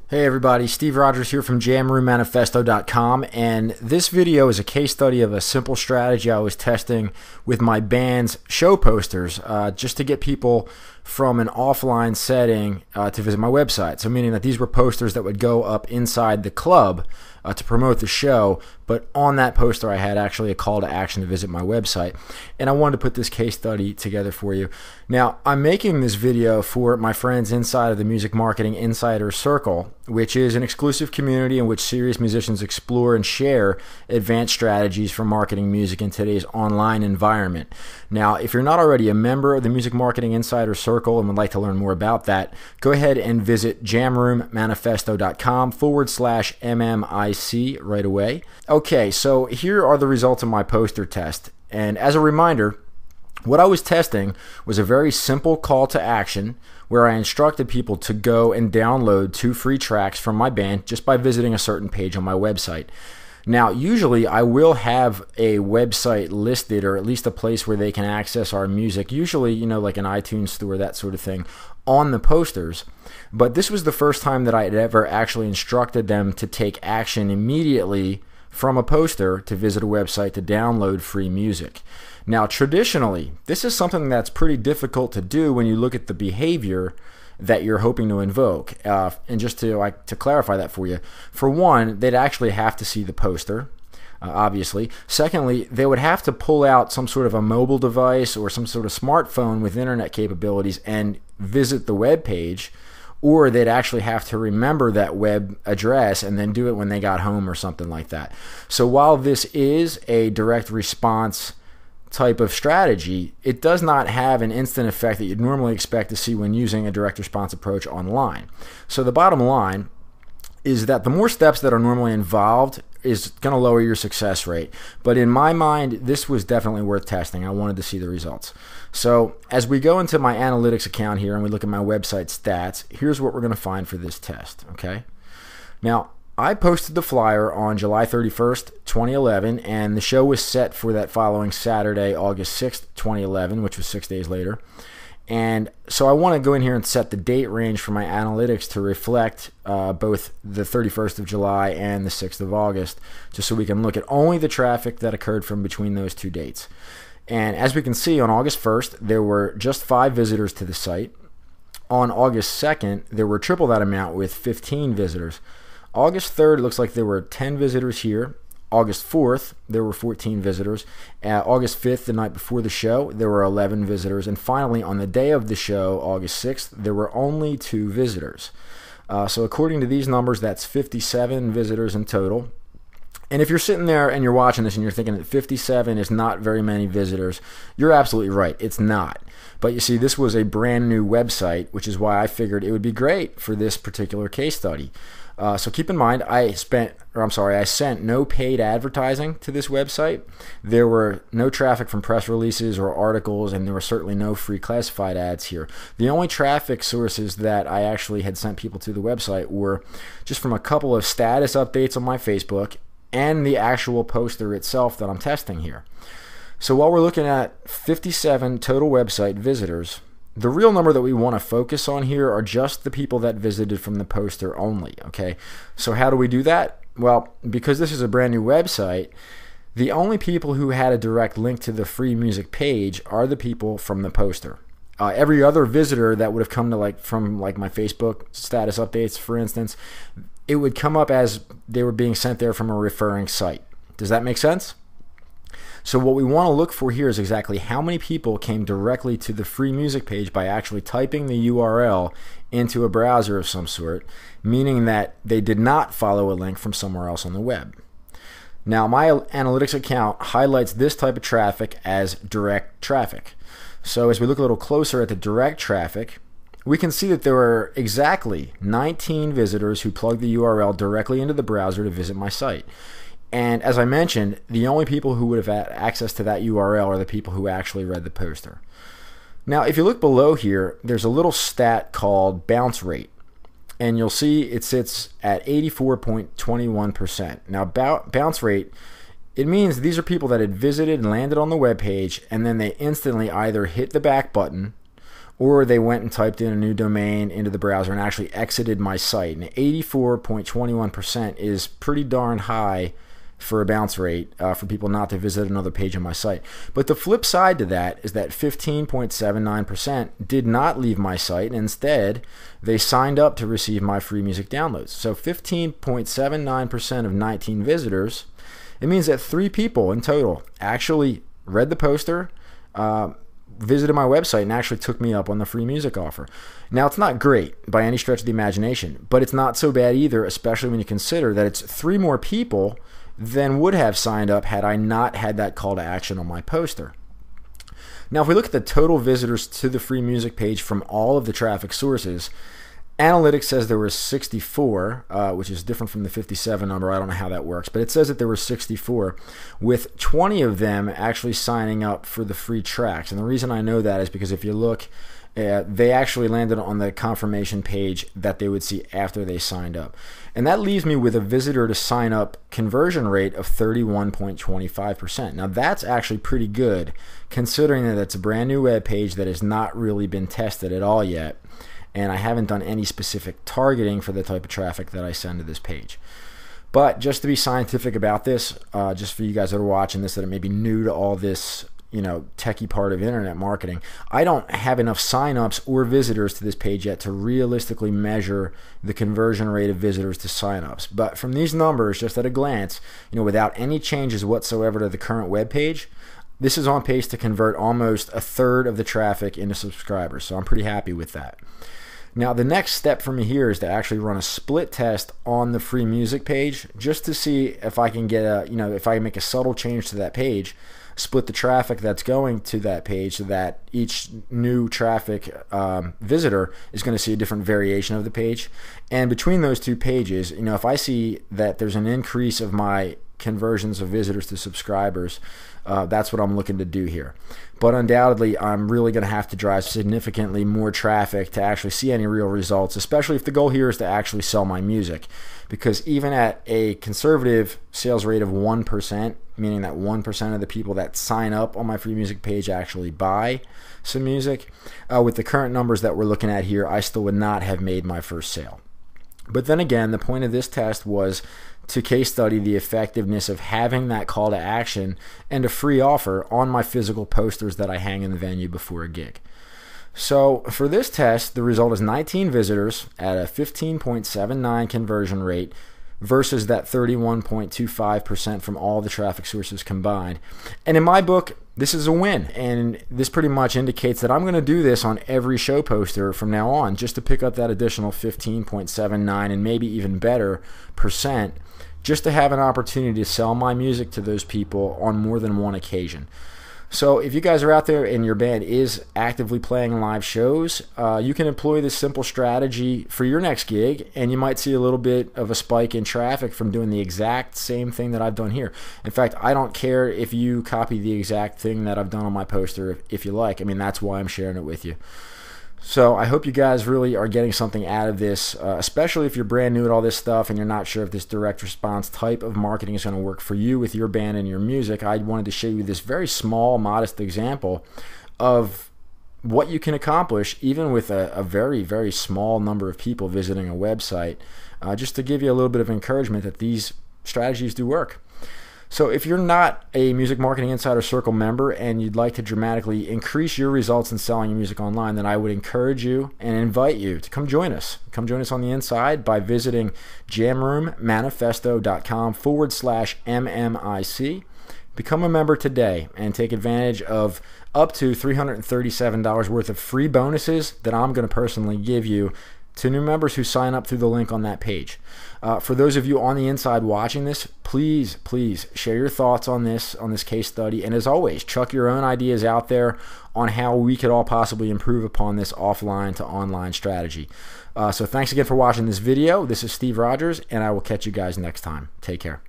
Hey everybody, Steve Rodgers here from jamroommanifesto.com, and this video is a case study of a simple strategy I was testing with my band's show posters just to get people from an offline setting to visit my website. So meaning that these were posters that would go up inside the club to promote the show, but on that poster I had actually a call to action to visit my website, and I wanted to put this case study together for you. Now, I'm making this video for my friends inside of the Music Marketing Insider Circle, which is an exclusive community in which serious musicians explore and share advanced strategies for marketing music in today's online environment. Now, if you're not already a member of the Music Marketing Insider Circle and would like to learn more about that, go ahead and visit jamroommanifesto.com/MMIC right away. Okay, so here are the results of my poster test. And as a reminder, what I was testing was a very simple call to action where I instructed people to go and download 2 free tracks from my band just by visiting a certain page on my website. Now, usually I will have a website listed, or at least a place where they can access our music, usually, like an iTunes store, that sort of thing, on the posters. But this was the first time that I had ever actually instructed them to take action immediately from a poster to visit a website to download free music. Now, traditionally, this is something that's pretty difficult to do when you look at the behavior that you're hoping to invoke. And just to clarify that for you, for one, they'd actually have to see the poster, obviously. Secondly, they would have to pull out some sort of a mobile device or some sort of smartphone with internet capabilities and visit the web page, or they'd actually have to remember that web address and then do it when they got home or something like that. So while this is a direct response type of strategy, it does not have an instant effect that you'd normally expect to see when using a direct response approach online. So the bottom line is that the more steps that are normally involved is going to lower your success rate. But in my mind, this was definitely worth testing. I wanted to see the results. So as we go into my analytics account here and we look at my website stats, here's what we're going to find for this test. Okay. Now, I posted the flyer on July 31st, 2011, and the show was set for that following Saturday, August 6th, 2011, which was 6 days later. And so I want to go in here and set the date range for my analytics to reflect both the 31st of July and the 6th of August, just so we can look at only the traffic that occurred from between those two dates. And as we can see, on August 1st, there were just 5 visitors to the site. On August 2nd, there were triple that amount with 15 visitors. August 3rd, it looks like there were 10 visitors here. August 4th, there were 14 visitors. August 5th, the night before the show, there were 11 visitors. And finally, on the day of the show, August 6th, there were only 2 visitors. So according to these numbers, that's 57 visitors in total. And if you're sitting there and you're watching this and you're thinking that 57 is not very many visitors, you're absolutely right. It's not. But you see, this was a brand new website, which is why I figured it would be great for this particular case study. So keep in mind, I sent no paid advertising to this website. There were no traffic from press releases or articles, and there were certainly no free classified ads here. The only traffic sources that I actually had sent people to the website were just from a couple of status updates on my Facebook and the actual poster itself that I'm testing here. So while we're looking at 57 total website visitors, the real number that we want to focus on here are just the people that visited from the poster only, okay? So how do we do that? Well, because this is a brand new website, the only people who had a direct link to the free music page are the people from the poster. Every other visitor that would have come to from my Facebook status updates, for instance, it would come up as they were being sent there from a referring site. Does that make sense? So what we want to look for here is exactly how many people came directly to the free music page by actually typing the URL into a browser of some sort, meaning that they did not follow a link from somewhere else on the web. Now, my analytics account highlights this type of traffic as direct traffic. So as we look a little closer at the direct traffic, we can see that there were exactly 19 visitors who plugged the URL directly into the browser to visit my site. And as I mentioned, the only people who would have had access to that URL are the people who actually read the poster. Now, if you look below here, there's a little stat called bounce rate. And you'll see it sits at 84.21%. Now, bounce rate, it means these are people that had visited and landed on the web page, and then they instantly either hit the back button or they went and typed in a new domain into the browser and actually exited my site. And 84.21% is pretty darn high for a bounce rate for people not to visit another page on my site. But the flip side to that is that 15.79% did not leave my site, and instead they signed up to receive my free music downloads. So 15.79% of 19 visitors, it means that 3 people in total actually read the poster, visited my website, and actually took me up on the free music offer. Now, it's not great by any stretch of the imagination, but it's not so bad either, especially when you consider that it's 3 more people than would have signed up had I not had that call to action on my poster. Now, if we look at the total visitors to the free music page from all of the traffic sources, Analytics says there were 64, which is different from the 57 number. I don't know how that works, but it says that there were 64, with 20 of them actually signing up for the free tracks. And the reason I know that is because if you look, they actually landed on the confirmation page that they would see after they signed up. And that leaves me with a visitor to sign up conversion rate of 31.25%. Now that's actually pretty good, considering that it's a brand new web page that has not really been tested at all yet. And I haven't done any specific targeting for the type of traffic that I send to this page. But just to be scientific about this, just for you guys that are watching this that are maybe new to all this, techie part of internet marketing, I don't have enough signups or visitors to this page yet to realistically measure the conversion rate of visitors to signups. But from these numbers, just at a glance, without any changes whatsoever to the current web page, this is on pace to convert almost a third of the traffic into subscribers. So I'm pretty happy with that. Now, the next step for me here is to actually run a split test on the free music page, just to see if I can get if I make a subtle change to that page, split the traffic that's going to that page so that each new traffic visitor is going to see a different variation of the page. And between those two pages, if I see that there's an increase of my conversions of visitors to subscribers, that's what I'm looking to do here. But undoubtedly, I'm really going to have to drive significantly more traffic to actually see any real results, especially if the goal here is to actually sell my music. Because even at a conservative sales rate of 1%, meaning that 1% of the people that sign up on my free music page actually buy some music, with the current numbers that we're looking at here, I still would not have made my first sale. But then again, the point of this test was to case study the effectiveness of having that call to action and a free offer on my physical posters that I hang in the venue before a gig. So for this test, the result is 19 visitors at a 15.79 conversion rate versus that 31.25% from all the traffic sources combined. And in my book, this is a win, and this pretty much indicates that I'm going to do this on every show poster from now on, just to pick up that additional 15.79 and maybe even better percent, just to have an opportunity to sell my music to those people on more than one occasion. So if you guys are out there and your band is actively playing live shows, you can employ this simple strategy for your next gig, and you might see a little bit of a spike in traffic from doing the exact same thing that I've done here. In fact, I don't care if you copy the exact thing that I've done on my poster if you like. I mean, that's why I'm sharing it with you. So I hope you guys really are getting something out of this, especially if you're brand new at all this stuff and you're not sure if this direct response type of marketing is going to work for you with your band and your music. I wanted to show you this very small, modest example of what you can accomplish even with a very, very small number of people visiting a website, just to give you a little bit of encouragement that these strategies do work. So if you're not a Music Marketing Insider Circle member and you'd like to dramatically increase your results in selling your music online, then I would encourage you and invite you to come join us. Come join us on the inside by visiting jamroommanifesto.com/MMIC. Become a member today and take advantage of up to $337 worth of free bonuses that I'm going to personally give you to new members who sign up through the link on that page. For those of you on the inside watching this, please share your thoughts on this case study. And as always, chuck your own ideas out there on how we could all possibly improve upon this offline to online strategy. So thanks again for watching this video. This is Steve Rodgers, and I will catch you guys next time. Take care.